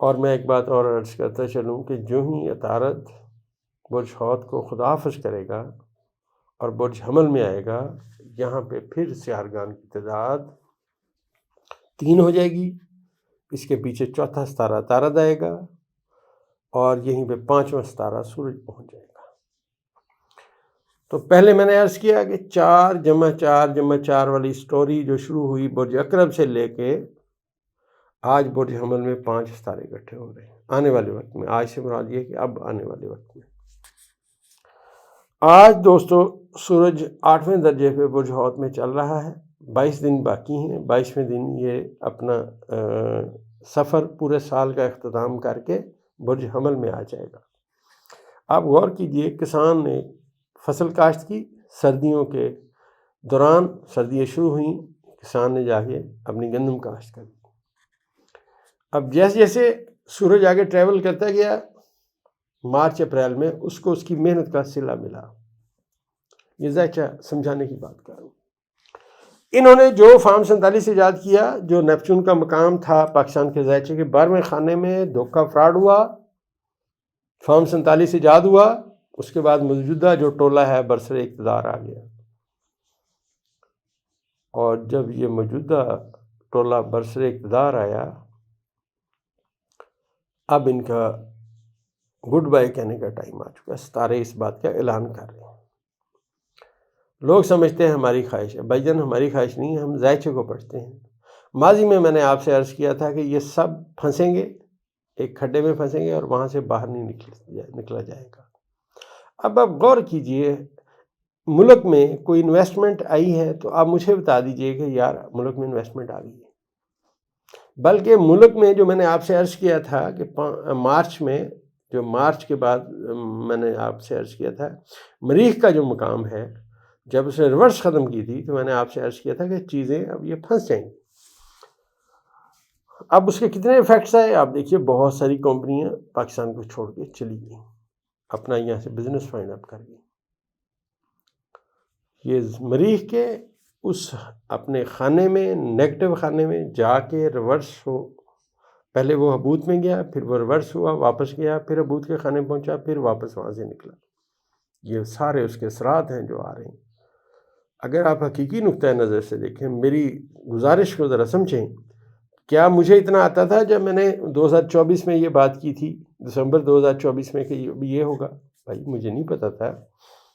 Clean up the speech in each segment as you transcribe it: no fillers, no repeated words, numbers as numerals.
اور میں ایک بات اور عرض کرتا چلوں کہ جو ہی عطارد برج حوت کو خدا حافظ کرے گا اور برج حمل میں آئے گا، یہاں پہ پھر سیارگان کی تعداد 3 ہو جائے گی، اس کے پیچھے چوتھا ستارہ عطارد آئے گا اور یہیں پہ 5واں ستارہ سورج پہنچ جائے گا۔ تو پہلے میں نے عرض کیا کہ 4+4+4 والی سٹوری جو شروع ہوئی برج عقرب سے لے کے آج برج حمل میں 5 ستارے اکٹھے ہو رہے ہیں آنے والے وقت میں۔ آج سے مراد یہ کہ اب آنے والے وقت میں آج دوستو سورج 8ویں درجے پہ برج حوت میں چل رہا ہے، 22 دن باقی ہیں۔ 22ویں دن یہ اپنا سفر پورے سال کا اختتام کر کے برج حمل میں آ جائے گا۔ آپ غور کیجئے، کسان نے فصل کاشت کی، سردیوں کے دوران سردیاں شروع ہوئیں، کسان نے جا کے اپنی گندم کاشت کر دی۔ اب جیسے جیسے سورج آگے ٹریول کرتا گیا، مارچ اپریل میں اس کو اس کی محنت کا صلہ ملا۔ یہ زائچہ سمجھانے کی بات کر رہا ہوں۔ انہوں نے جو فارم 47 ایجاد کیا، جو نیپچون کا مقام تھا پاکستان کے زائچے کے 12ویں خانے میں، دھوکہ فراڈ ہوا، فارم 47 ایجاد ہوا، اس کے بعد موجودہ جو ٹولہ ہے برسر اقتدار آ گیا، اور جب یہ موجودہ ٹولہ برسر اقتدار آیا، اب ان کا گڈ بائی کہنے کا ٹائم آ چکا ہے۔ ستارے اس بات کا اعلان کر رہے ہیں۔ لوگ سمجھتے ہیں ہماری خواہش ہے، بھائی جان ہماری خواہش نہیں ہے، ہم زائچے کو پڑھتے ہیں۔ ماضی میں نے آپ سے عرض کیا تھا کہ یہ سب پھنسیں گے، ایک کھڈے میں پھنسیں گے اور وہاں سے باہر نہیں نکلا جائے گا۔ اب آپ غور کیجئے، ملک میں کوئی انویسٹمنٹ آئی ہے تو آپ مجھے بتا دیجئے کہ یار ملک میں انویسٹمنٹ آ گئی ہے۔ بلکہ ملک میں جو میں نے آپ سے عرض کیا تھا کہ مارچ میں، جو مارچ کے بعد میں نے آپ سے عرض کیا تھا، مریخ کا جو مقام ہے، جب اس نے ریورس ختم کی تھی تو میں نے آپ سے عرض کیا تھا کہ چیزیں اب یہ پھنس جائیں گی۔ اب اس کے کتنے ایفیکٹس آئے آپ دیکھیے، بہت ساری کمپنیاں پاکستان کو چھوڑ کے چلی گئیں، اپنا یہاں سے بزنس فائنڈ اپ کر گئی۔ یہ مریخ کے اس اپنے خانے میں، نیگیٹو خانے میں جا کے ریورس ہو، پہلے وہ حبوط میں گیا، پھر وہ ریورس ہوا، واپس گیا، پھر حبوط کے خانے پہنچا، پھر واپس وہاں سے نکلا۔ یہ سارے اس کے اثرات ہیں جو آ رہے ہیں۔ اگر آپ حقیقی نقطۂ نظر سے دیکھیں، میری گزارش کو ذرا سمجھیں، کیا مجھے اتنا آتا تھا جب میں نے 2024 میں یہ بات کی تھی، دسمبر 2024 میں، کہ یہ ہوگا؟ بھائی مجھے نہیں پتا تھا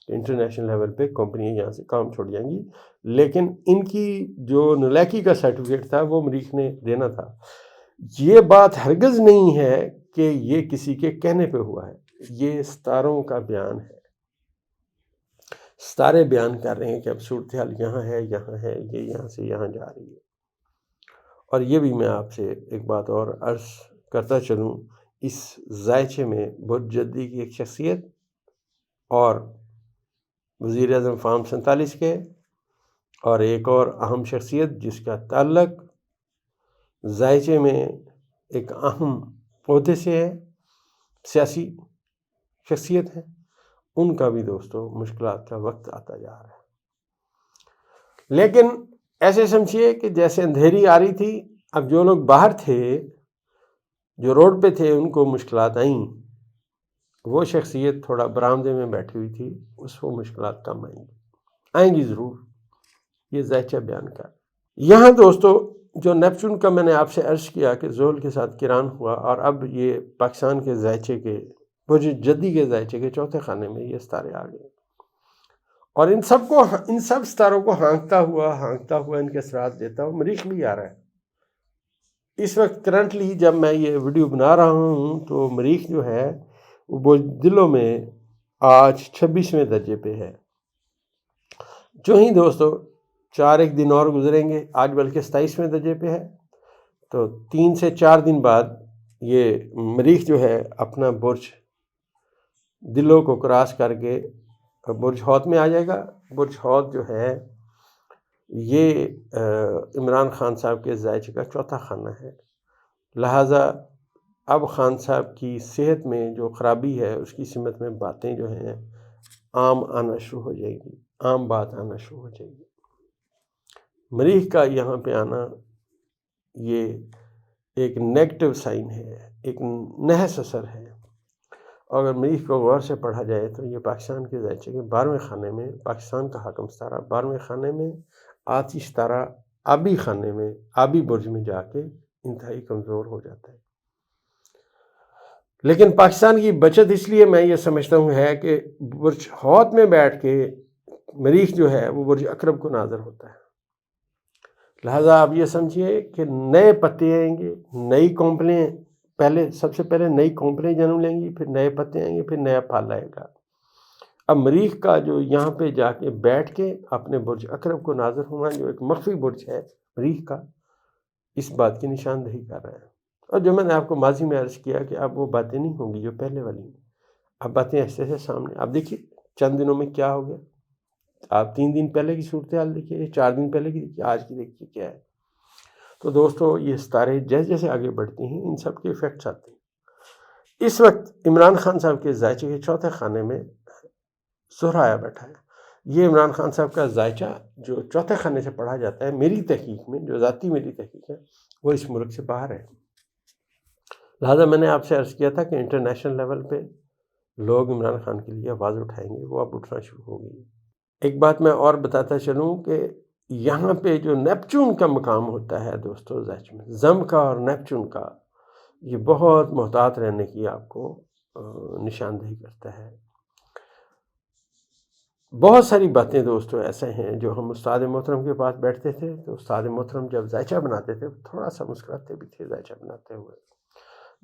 کہ انٹرنیشنل لیول پہ کمپنیاں یہاں سے کام چھوڑ جائیں گی، لیکن ان کی جو نلائکی کا سرٹیفکیٹ تھا وہ مریخ نے دینا تھا۔ یہ بات ہرگز نہیں ہے کہ یہ کسی کے کہنے پہ ہوا ہے، یہ ستاروں کا بیان ہے۔ ستارے بیان کر رہے ہیں کہ اب صورتحال یہاں ہے، یہ یہاں سے یہاں جا رہی ہے۔ اور یہ بھی میں آپ سے ایک بات اور عرض کرتا چلوں، اس زائچے میں برج جدی کی ایک شخصیت اور وزیر اعظم فارم 47 کے، اور ایک اور اہم شخصیت جس کا تعلق زائچے میں ایک اہم عہدے سے ہے، سیاسی شخصیت ہے، ان کا بھی دوستو مشکلات کا وقت آتا جا رہا ہے۔ لیکن ایسے سمجھیے کہ جیسے اندھیری آ رہی تھی، اب جو لوگ باہر تھے، جو روڈ پہ تھے، ان کو مشکلات آئیں، وہ شخصیت تھوڑا برآمدے میں بیٹھی ہوئی تھی، اس کو مشکلات کم آئیں گی ضرور۔ یہ زائچہ بیان کر یہاں دوستو، جو نیپچون کا میں نے آپ سے عرض کیا کہ زحل کے ساتھ کران ہوا، اور اب یہ پاکستان کے زائچے کے، برج جدی کے زائچے کے چوتھے خانے میں یہ ستارے آ گئے، اور ان سب ستاروں کو ہانکتا ہوا ان کے اثرات دیتا ہوا مریخ بھی آ رہا ہے۔ اس وقت کرنٹلی جب میں یہ ویڈیو بنا رہا ہوں تو مریخ جو ہے وہ برج دلوں میں آج 26ویں درجے پہ ہے۔ جو ہی دوستو 4 دن اور گزریں گے، آج بلکہ 27ویں درجے پہ ہے، تو 3 سے 4 دن بعد یہ مریخ جو ہے اپنا برج دلوں کو کراس کر کے برج حوت میں آ جائے گا۔ برج حوت جو ہے یہ عمران خان صاحب کے زائچے کا چوتھا خانہ ہے، لہٰذا اب خان صاحب کی صحت میں جو خرابی ہے، اس کی سمت میں باتیں جو ہیں عام آنا شروع ہو جائے گی، عام بات آنا شروع ہو جائے گی۔ مریخ کا یہاں پہ آنا یہ ایک نیگیٹو سائن ہے، ایک نحس اثر ہے۔ اور اگر مریخ کو غور سے پڑھا جائے تو یہ پاکستان کے ذائچے کے 12ویں خانے میں، پاکستان کا حاکم ستارہ 12ویں خانے میں، آتش ستارہ آبی خانے میں، آبی برج میں جا کے انتہائی کمزور ہو جاتا ہے۔ لیکن پاکستان کی بچت اس لیے میں یہ سمجھتا ہوں ہے کہ برج حوت میں بیٹھ کے مریخ جو ہے وہ برج عقرب کو ناظر ہوتا ہے، لہٰذا آپ یہ سمجھیے کہ نئے پتے آئیں گے، نئی کونپلیں، سب سے پہلے نئی کونپلیں جنم لیں گی، پھر نئے پتے آئیں گے، پھر نیا پھل آئے گا۔ اب مریخ کا جو یہاں پہ جا کے بیٹھ کے اپنے برج عقرب کو ناظر ہونا، جو ایک مخفی برج ہے مریخ کا، اس بات کی نشاندہی کر رہا ہے۔ اور جو میں نے آپ کو ماضی میں عرض کیا کہ اب وہ باتیں نہیں ہوں گی جو پہلے والی ہیں، اب باتیں ایسے ایسے سامنے۔ آپ دیکھیے چند دنوں میں کیا ہو گیا، آپ 3 دن پہلے کی صورتحال دیکھیے، 4 دن پہلے کی دیکھیے، آج کی دیکھیے کیا ہے۔ تو دوستو یہ ستارے جیسے جیسے آگے بڑھتے ہیں ان سب کے ایفیکٹس آتے ہیں۔ اس وقت عمران خان صاحب کے ذائچے کے 4تھے خانے میں زہرہ آیا بیٹھا ہے۔ یہ عمران خان صاحب کا ذائچہ جو 4تھے خانے سے پڑھا جاتا ہے، میری تحقیق میں، جو ذاتی میری تحقیق ہے، وہ اس ملک سے باہر ہے۔ لہٰذا میں نے آپ سے عرض کیا تھا کہ انٹرنیشنل لیول پہ لوگ عمران خان کے لیے آواز اٹھائیں گے، وہ اب اٹھنا شروع ہو گئی۔ ایک بات میں اور بتاتا چلوں کہ یہاں پہ جو نیپچون کا مقام ہوتا ہے دوستو ذائچے میں، زم کا اور نیپچون کا، یہ بہت محتاط رہنے کی آپ کو نشاندہی کرتا ہے۔ بہت ساری باتیں دوستو ایسے ہیں جو ہم استاد محترم کے پاس بیٹھتے تھے تو استاد محترم جب ذائچہ بناتے تھے تھوڑا سا مسکراتے بھی تھے ذائچہ بناتے ہوئے۔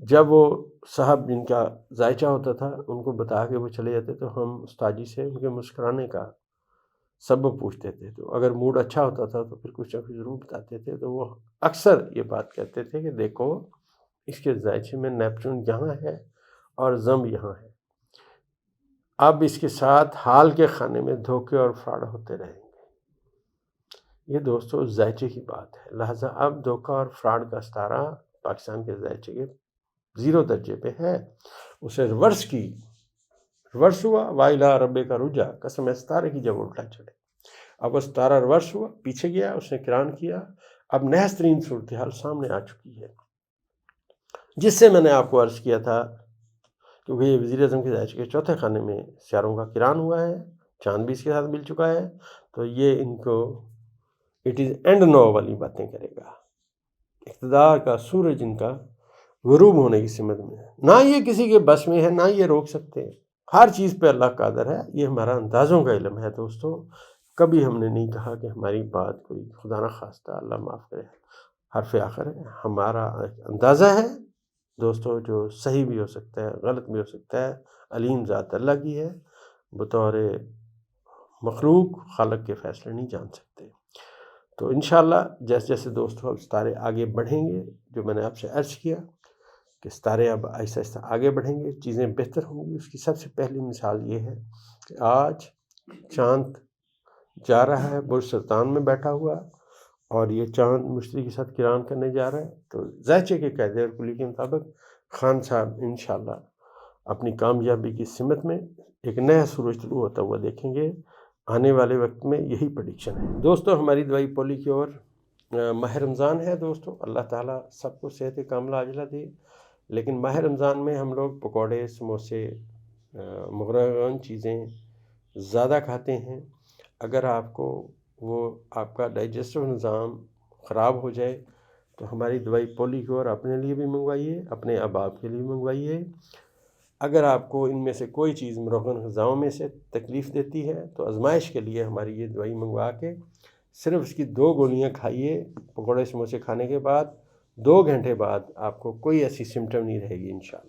جب وہ صاحب جن کا ذائچہ ہوتا تھا ان کو بتا کے وہ چلے جاتے تو ہم استاد جی سے ان کے مسکرانے کا سبب پوچھتے تھے، تو اگر موڈ اچھا ہوتا تھا تو پھر کچھ نہ کچھ ضرور بتاتے تھے۔ تو وہ اکثر یہ بات کہتے تھے کہ دیکھو اس کے ذائچے میں نیپچون یہاں ہے اور زم یہاں ہے، اب اس کے ساتھ حال کے خانے میں دھوکے اور فراڈ ہوتے رہیں گے۔ یہ دوستو ذائچے کی بات ہے، لہٰذا اب دھوکہ اور فراڈ کا ستارہ پاکستان کے ذائچے کے 0 درجے پہ ہے۔ اسے ریورس ہوا، وائلہ ربے کا رجا، قسم ہے ستارے کی جب الٹا چڑھے۔ اب وہ ستارہ ریورس ہوا، پیچھے گیا، اس نے کران کیا، اب نحس ترین صورتحال سامنے آ چکی ہے، جس سے میں نے آپ کو عرض کیا تھا کیونکہ یہ وزیر اعظم کے ذائچے کے 4تھے خانے میں سیاروں کا کران ہوا ہے، چاند بھی اس کے ساتھ مل چکا ہے، تو یہ ان کو اٹ از اینڈ نو والی باتیں کرے گا۔ اقتدار کا سورج ان کا غروب ہونے کی سمت میں ہے، نہ یہ کسی کے بس میں ہے، نہ یہ روک سکتے ہیں، ہر چیز پہ اللہ قادر ہے۔ یہ ہمارا اندازوں کا علم ہے دوستو، کبھی ہم نے نہیں کہا کہ ہماری بات کوئی خدا نہ خواستہ اللہ معاف کرے حرف آخر ہے، ہمارا اندازہ ہے دوستو جو صحیح بھی ہو سکتا ہے، غلط بھی ہو سکتا ہے، علیم ذات اللہ کی ہے، بطور مخلوق خالق کے فیصلے نہیں جان سکتے۔ تو انشاءاللہ جیسے جیسے دوستو اب ستارے آگے بڑھیں گے، جو میں نے آپ سے عرض کیا کہ ستارے اب آہستہ آہستہ آگے بڑھیں گے، چیزیں بہتر ہوں گی۔ اس کی سب سے پہلی مثال یہ ہے کہ آج چاند جا رہا ہے برج سرطان میں بیٹھا ہوا، اور یہ چاند مشتری کے ساتھ کران کرنے جا رہا ہے، تو ذائچے کے قاعدے اور کلی کے مطابق خان صاحب انشاءاللہ اپنی کامیابی کی سمت میں ایک نیا سورج طلوع ہوتا ہوا دیکھیں گے۔ آنے والے وقت میں یہی پریڈکشن ہے دوستو۔ ہماری دوائی پولی کی اور ماہ رمضان ہے دوستو، اللہ تعالیٰ سب کو صحت کاملہ عاجلہ دے، لیکن ماہ رمضان میں ہم لوگ پکوڑے، سموسے، مغرغن چیزیں زیادہ کھاتے ہیں۔ اگر آپ کو وہ آپ کا ڈائجسٹو نظام خراب ہو جائے تو ہماری دوائی پولی کیور اپنے لیے بھی منگوائیے، اپنے احباب کے لیے منگوائیے۔ اگر آپ کو ان میں سے کوئی چیز مرغن غذاؤں میں سے تکلیف دیتی ہے تو آزمائش کے لیے ہماری یہ دوائی منگوا کے صرف اس کی 2 گولیاں کھائیے، پکوڑے سموسے کھانے کے بعد 2 گھنٹے بعد آپ کو کوئی ایسی سمٹم نہیں رہے گی انشاءاللہ۔